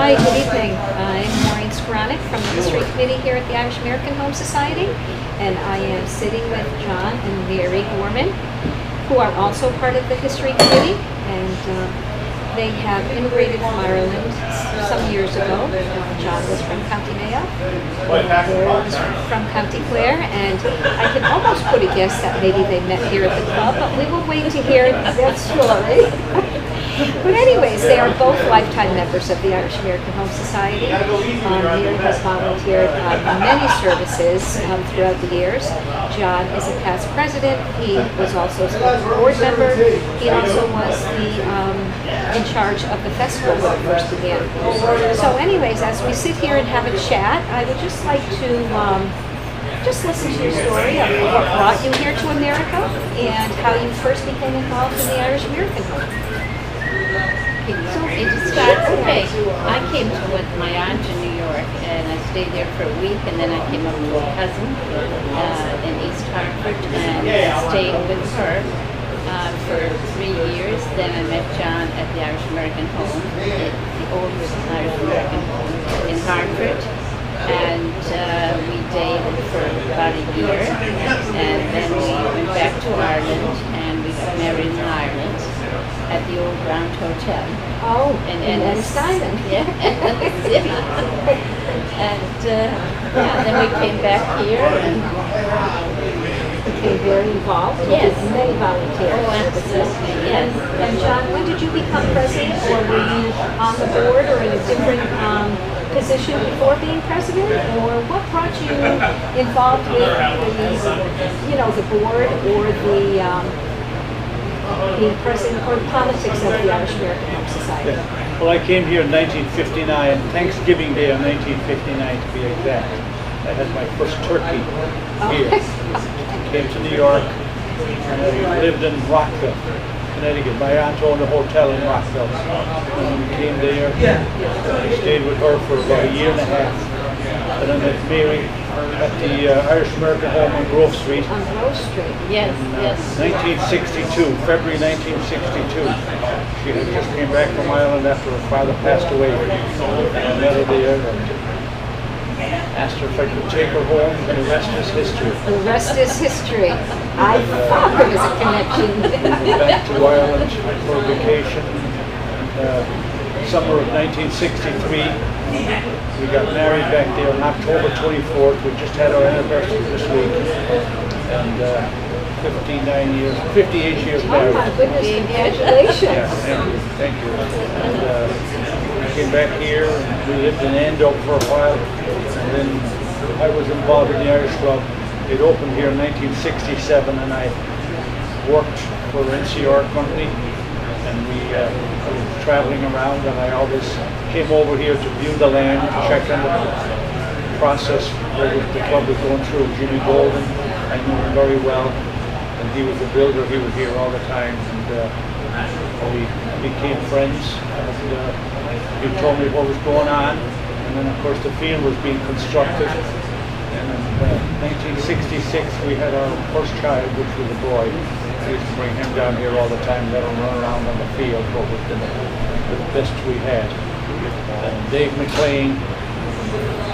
Hi, good evening. I'm Maureen Skronik from the History Committee here at the Irish American Home Society, and I am sitting with John and Mary Gorman, who are also part of the History Committee, and they have immigrated from Ireland some years ago. John was from County Mayo, Mary was from County Clare, and I can almost put a guess that maybe they met here at the club, but we will wait to hear that story. But anyways, they are both lifetime members of the Irish American Home Society. Mary has volunteered on many services throughout the years. John is a past president. He was also a board member. He also was in charge of the festival when it first began. So anyways, as we sit here and have a chat, I would just like to just listen to your story of what brought you here to America and how you first became involved in the Irish American Home. So it starts, okay, I came to with my aunt in New York and I stayed there for a week, and then I came up with a cousin in East Hartford and stayed with her for 3 years. Then I met John at the Irish American Home, the old Irish American Home in Hartford, and we dated for about a year, and then we went back to Ireland and we got married in Ireland at the old Round Hotel. Oh, in Ennis Island. Yeah, Ennis City. And then we came back here and became very involved. Yes. Did many volunteer Oh, services. absolutely, yes. And John, when did you become president, or were you on the board or in a different position before being president, or what brought you involved with the board or being president or the politics of the Irish American Home Society? Yeah. Well, I came here in 1959, Thanksgiving Day of 1959 to be exact. I had my first turkey here. Came to New York, and I lived in Rockville, Connecticut. My aunt owned a hotel in Rockville. And we came there, I stayed with her for about a year and a half. And I met Mary at the Irish American Home on Grove Street. On Grove Street. yes, yes. 1962, February 1962. She had just came back from Ireland after her father passed away. And I met her there and asked her if I could take her home, and the rest is history. The rest is history. I thought there was a connection. We went back to Ireland for vacation. Summer of 1963. We got married back there on October 24th. We just had our anniversary this week. And 58 years Oh married. my goodness, congratulations. Yeah, thank you. And we came back here, and we lived in Andover for a while. And then I was involved in the Irish Club. It opened here in 1967, and I worked for NCR Company. And I was traveling around, and I always came over here to view the land, to check on the process that the club was going through. Jimmy Golden, I knew him very well, and he was a builder. He was here all the time, and we became friends. And he told me what was going on, and then of course the field was being constructed. And in 1966 we had our first child, which was a boy. We used to bring him down here all the time, let him run around on the field, what was the best we had. And Dave McLean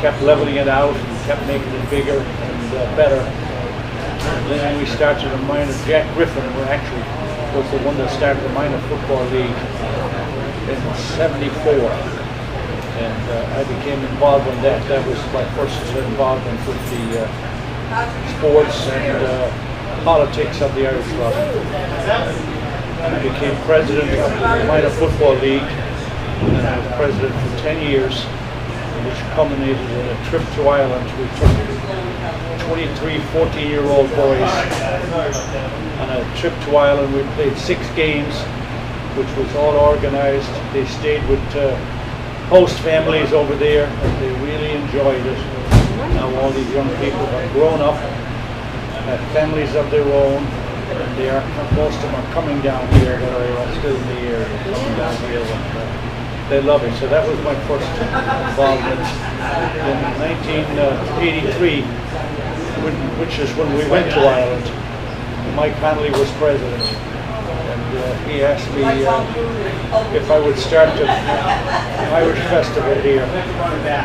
kept leveling it out and kept making it bigger and better. And then we started a minor, Jack Griffin was the one that started the minor football league in '74. And I became involved in that. That was my first involvement with the sports and politics of the Irish Club. I became president of the minor football league, and I was president for 10 years, which culminated in a trip to Ireland. We took 23 14-year-old boys on a trip to Ireland. We played 6 games, which was all organized. They stayed with host families over there, and they really enjoyed it. Now all these young people have grown up, have families of their own, and most of them are coming down here that are still in the area, coming down here, and they love it. So that was my first involvement. In 1983, which is when we went to Ireland, Mike Connolly was president, and he asked me if I would start an Irish festival here,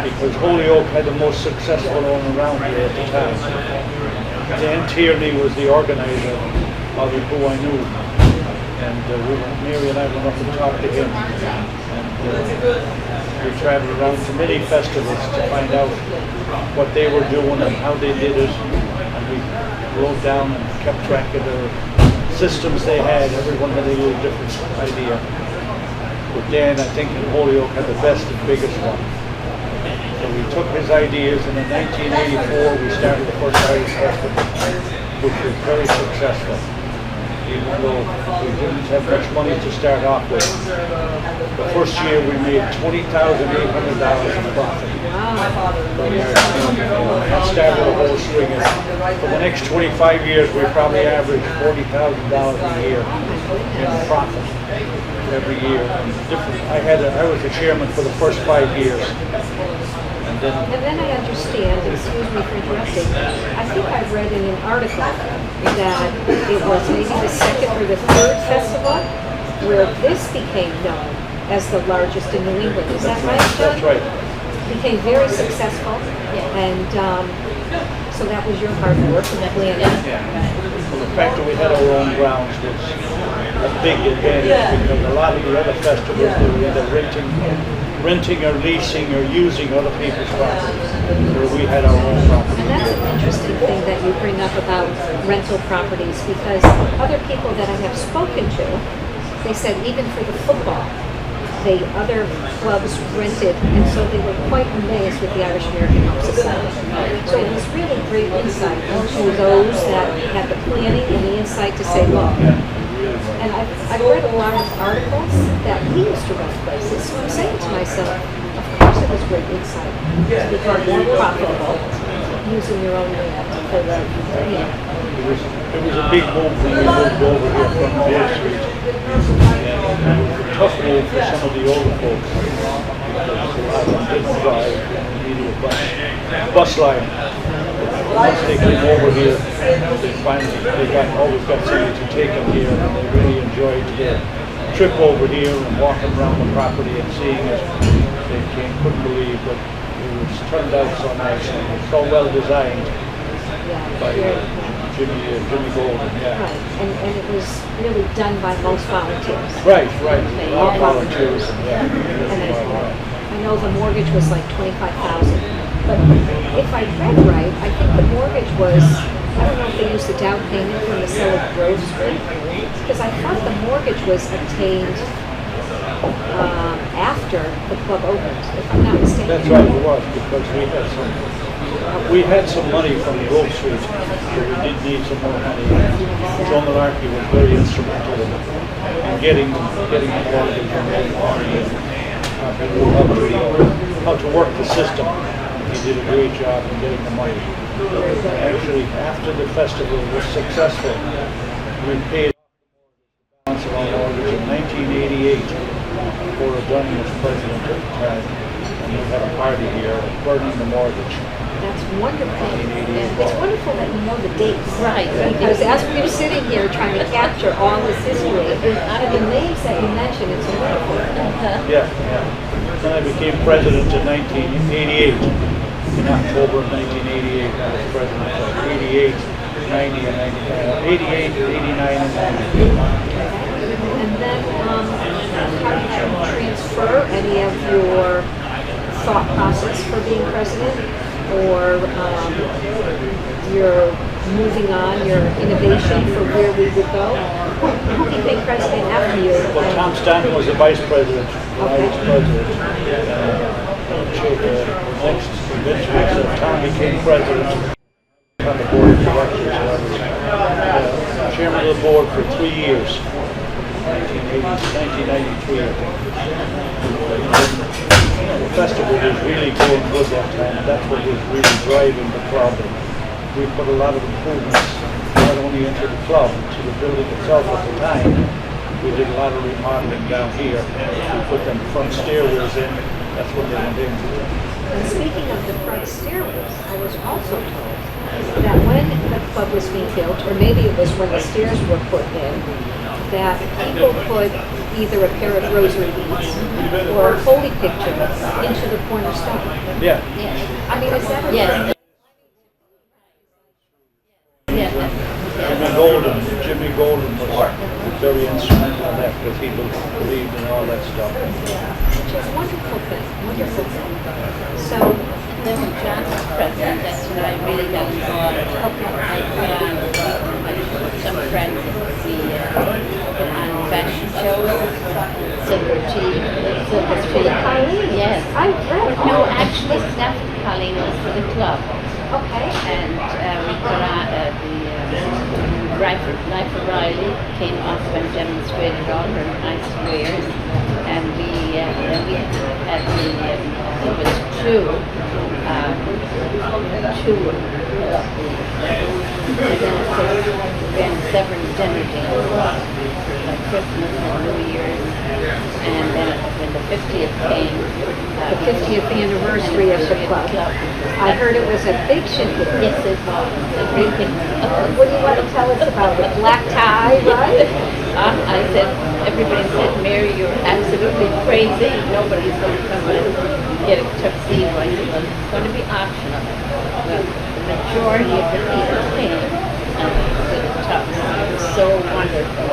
because Holyoke had the most successful one around here at the time. Dan Tierney was the organizer of it, who I knew, and Mary and I went up and talked to him, and we traveled around to many festivals to find out what they were doing and how they did it, and we wrote down and kept track of the systems they had. Everyone had a little different idea. But Dan, I think, in Holyoke had the best and biggest one. So we took his ideas, and in 1984 we started the first Irish Festival, which was very successful, even though we didn't have much money to start off with. The first year we made $20,800 in profit. That started a whole string. For the next 25 years we probably averaged $40,000 a year in profit every year. I was the chairman for the first 5 years. And then I understand, excuse me for interrupting, I think I read in an article that it was maybe the second or the third festival where this became known as the largest in New England. Is that right, John? That's right. Became very successful, and so that was your hard work and planning. Well, the fact that we had our own grounds was a big advantage, because a lot of the other festivals they were either renting or leasing or using other people's property, where we had our own property. And that's an interesting thing that you bring up about rental properties, because other people that I have spoken to, they said even for the football, other clubs rented, and so they were quite amazed with the Irish American Home Society. So it was really great insight into those that had the planning and the insight to say, look, and I've read a lot of articles that we used to run places, so I'm saying to myself, of course it was great insight to become more profitable using your own land for the, It was a big move when we moved over here from Wall Street. And it was a tough move for some of the older folks, because a lot of them didn't drive and needed a bus line. Once they came over here, they finally always got somebody to take them here, and they really enjoyed their trip over here and walking around the property and seeing it. They couldn't believe that it was turned out so nice and it was so well designed by Jimmy Golden. Yeah. Right, and it was really done by most volunteers. Right. All volunteers. Yeah. And I know the mortgage was like $25,000, but if I read right, I think the mortgage was, I don't know if they used the down payment from the sale of Grove Street, because I thought the mortgage was obtained after the club opened, if I'm not mistaken. That's right, it was, because we had some money from Grove Street, so we did need some more money. John Malarkey was very instrumental in getting the mortgage and how to work the system. He did a great job in getting the money. Actually, after the festival was successful, we paid the balance of our mortgage in 1988 for Dunning was president at the time, and we had a party here burning the mortgage. That's wonderful. It's wonderful that you know the dates. Right. Because as we're sitting here trying to capture all this history, and the names that you mentioned, it's wonderful. Yeah. Then I became president in 1988. In October of 1988, I was president of 88, 90, and 88, 89, and 90. And then, how did you transfer any of your thought process for being president, or your moving on, your innovation for where we would go? Who became president after you? Well, Tom Stanton was the vice president when I was president. Eventually, Tom became president on the board of directors. I was chairman of the board for 3 years, 1993, I think. The festival was really going good that time, and that's what was really driving the club. We put a lot of improvements, not only into the club, to the building itself at the time. We did a lot of remodeling down here. We put them front stairways in. That's what they went in. And speaking of the front stairways, I was also told that when the club was being built, or maybe it was when the stairs were put in, that people put either a pair of rosary beads or a holy picture into the cornerstone. Yeah. Yes. I mean, is that a Yes. Yeah. Jimmy Golden was very instrumental in that because he believed in all that stuff. Which is a wonderful thing, wonderful thing. So, Then when John was president, that's when I really got involved. I put on some friends put on fashion shows, Silver Tea, yes. I read. No, actually, Steph Colleen was for the club, Okay. and we put on Life of Riley came off and demonstrated all her nice wares, and we had it was two and then of course we had several dinner days, like Christmas and New Year's, and then when the 50th came, The 50th anniversary of the club. I heard it was a big shindig. Yes, it was a big hit. What do you want to tell us about the black tie, right? I said, everybody said, Mary, you're absolutely crazy. Nobody's going to come and get a tuxedo. I said, well, it's going to be optional. Well, the majority of the people came and did a tux. It was so wonderful.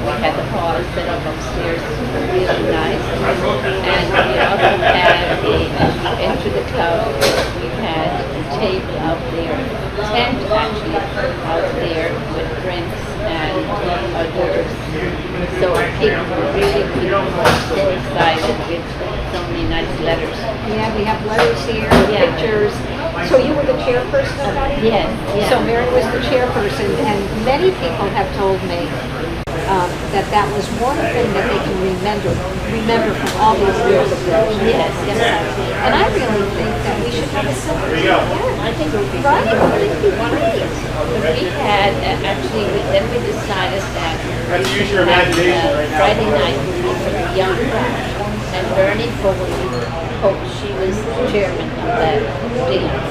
We had the hall set up upstairs, really nice. And we also had as you enter the club, we had a table out there, tent actually out there with drinks and hors d'oeuvres. So people were so excited with so many nice letters. Yeah, we have letters here, Yeah. pictures. So you were the chairperson of that? Yes, yes. So Mary was the chairperson, and many people have told me that was one thing that they can remember from all these years of theirs. Yes, yes. And I really think that we should have a similar thing again. I think it would be Right? I wonderful. think it'd be great. But we had, actually, then we decided that Use your imagination right now. Friday night would be for the young crowd. And Bernie Pope, she was chairman of that dance.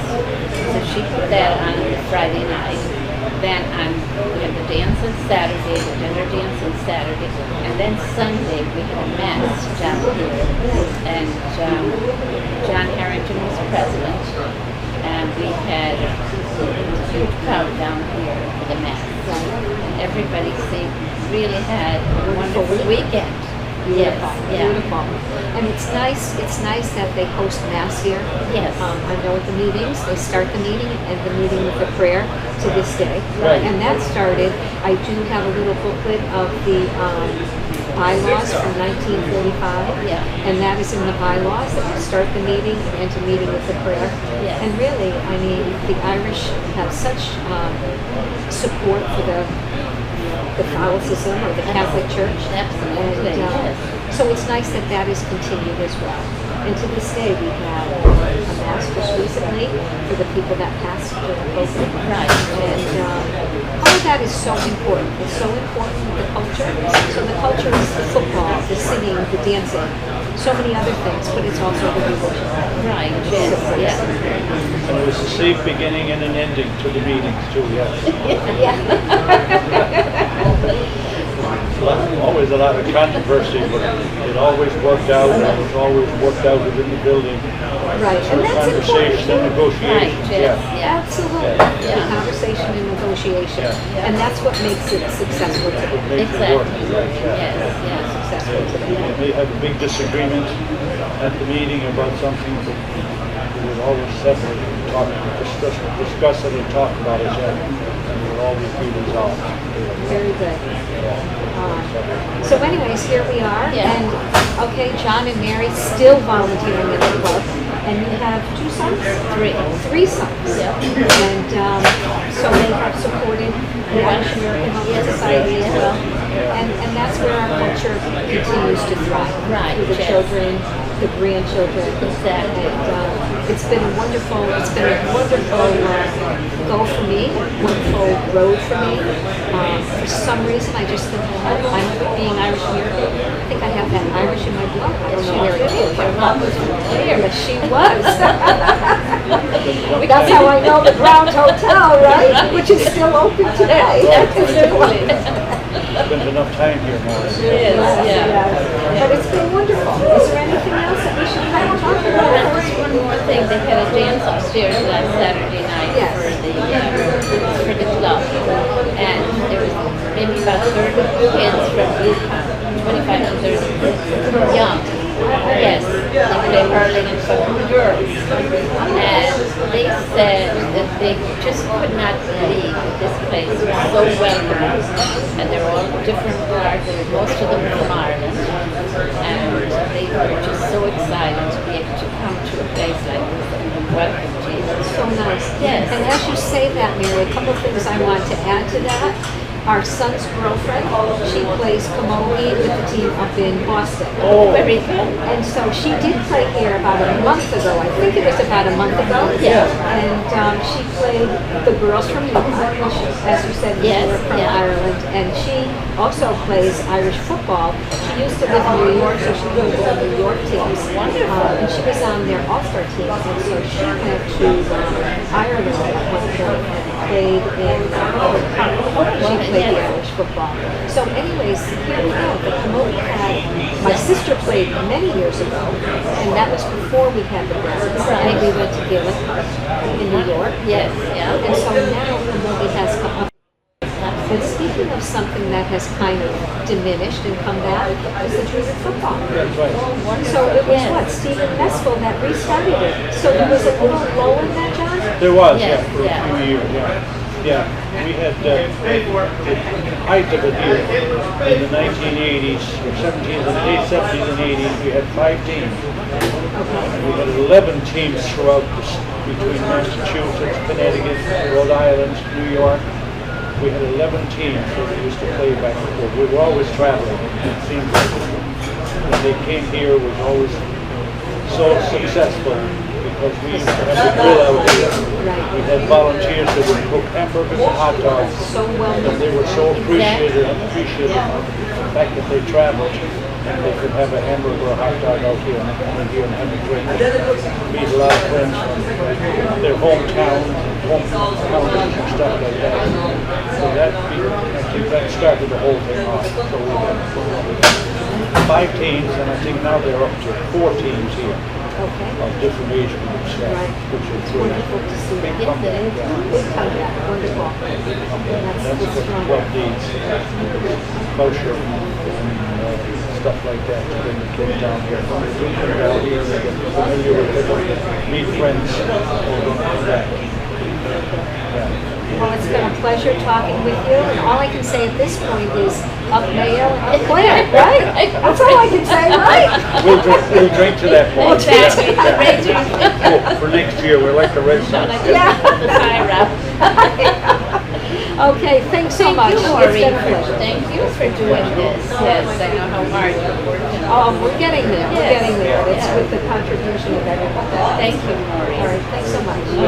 So she put that on Friday night. Then we had the dance on Saturday, the dinner dance on Saturday. And then Sunday we had a mass down here. And John Harrington was president. And we had a huge crowd down here for the mass. And everybody really had a wonderful weekend. Yes, Beautiful, yeah. beautiful. And it's nice that they host mass here. Yes. I know at the meetings, they start the meeting and end the meeting with a prayer to this day. Right. And that started, I do have a little booklet of the bylaws from 1945. Yeah. And that is in the bylaws, that you start the meeting and end the meeting with a prayer. Yes. And really, I mean, the Irish have such support for the Catholicism or the Catholic Church. Absolutely, And, yes. so it's nice that that is continued as well. And to this day, we have a mass just recently for the people that passed during COVID. Right. And all of that is so important. It's so important with the culture. So the culture is the football, the singing, the dancing, so many other things, but it's also the religion. Right, yes, yes. And it was a safe beginning and an ending to the meetings too, yes. Always a lot of controversy, but it always worked out, and it was always worked out within the building. Right, and Through that's important conversation and too. negotiations, Right, yes, yeah. yeah. Absolutely. Yeah. The conversation and negotiation. Yeah. And that's what makes it successful It today. makes it work, Exactly. right, yeah. Yes, yes. Successful today. You may have a big disagreement at the meeting about something, but we would always separate and talk, discuss it and talk about it, yeah, and it would always be resolved. Very good. So anyways, here we are. Yeah. And, okay, John and Mary still volunteering in the club. And you have 2 sons? 3 sons. Yeah. And so they have supported the Irish American Home Society as well. And that's where our culture continues to thrive. Right, Through the yes. children, the grandchildren. Exactly. And it's been a wonderful go for me, wonderful road for me. For some reason, I just think I'm being Irish American. I think I have that Irish in my blood. I don't know where it came from. But she was. That's how I know the Ground Hotel, right? Which is still open today. Absolutely. spent enough time here, Maureen. Yes, yeah. But it's been wonderful. Is there anything else that we should kind of talk about? Just one more thing, they had a dance upstairs last Saturday night Yes. for the club. And there was maybe about 30 kids from 25 to 30 young. Yes, they play hurling and football girls. And they said that they just could not believe that this place was so welcoming. And they're all different parts, most of them from Ireland. And they were just so excited to be able to come to a place like this and be welcomed to you. So nice. Yes. And as you say that, Mary, a couple of things I want to add to that. Our son's girlfriend, she plays camogie with the team up in Boston. Oh, very good. And so she did play here about a month ago. I think it was about a month ago. Yeah. And she played the girls from New York, which, as you said, Yes, were from yeah. Ireland. And she also plays Irish football. She used to live in New York, so she played with the New York teams. Wonderful. And she was on their All-Star team. And so she went to Ireland at one point and played in she played the Irish football. So anyways, here we go. The camogie had, my sister played many years ago, and that was before we had the Browns. And we went to Gillen in New York. Yes, yeah. And so now camogie has come up. And speaking of something that has kind of diminished and come back, is the junior football. That's right. So it was what, Stephen Meskel that restarted it. So there was a little lull in that, John? There was, Yes, yeah, for a yeah. few years, yeah. Yeah, we had the height of it here in the 1980s, or 70s and late 70s and 80s. We had 5 teams. And we had 11 teams throughout between Massachusetts, Connecticut, Rhode Island, New York. We had 11 teams that we used to play back and forth. We were always traveling. It seemed like when they came here, it was always so successful. Because we used to have the grill out here. We had volunteers that would cook hamburgers and hot dogs. So well And done. they were so appreciative the fact that they traveled and they could have a hamburger or a hot dog out here and come here and have a drink. Meet a lot of friends from their hometowns and stuff like that. So I think that started the whole thing off. So we had 5 teams, and I think now they're up to 4 teams here. Okay. Of different age groups, Right. which is It's good. wonderful to see. Big Yes, comeback, it is. yeah. Big comeback. Wonderful. That's That's what strong. the club needs, culture and stuff like that, to bring the kids down here. They come down here, they get familiar with it, meet friends, who are going to come back. Yeah. Well, it's been a pleasure talking with you, and all I can say at this point is up Mayo and up Claire, right? That's all I can say, right? We'll drink to that point. Exactly. The Rangers. Oh, for next year, we're like the Red Sox. Yeah. The fire up. Okay, thanks so much. Thank you, It's Maureen. been a pleasure. Thank you for doing this. Yes, I know how hard you're working. Oh, we're getting there. We're Yes. getting there. It's Yeah. with the contribution of everyone. Thank you, Maureen. All right, thanks so much.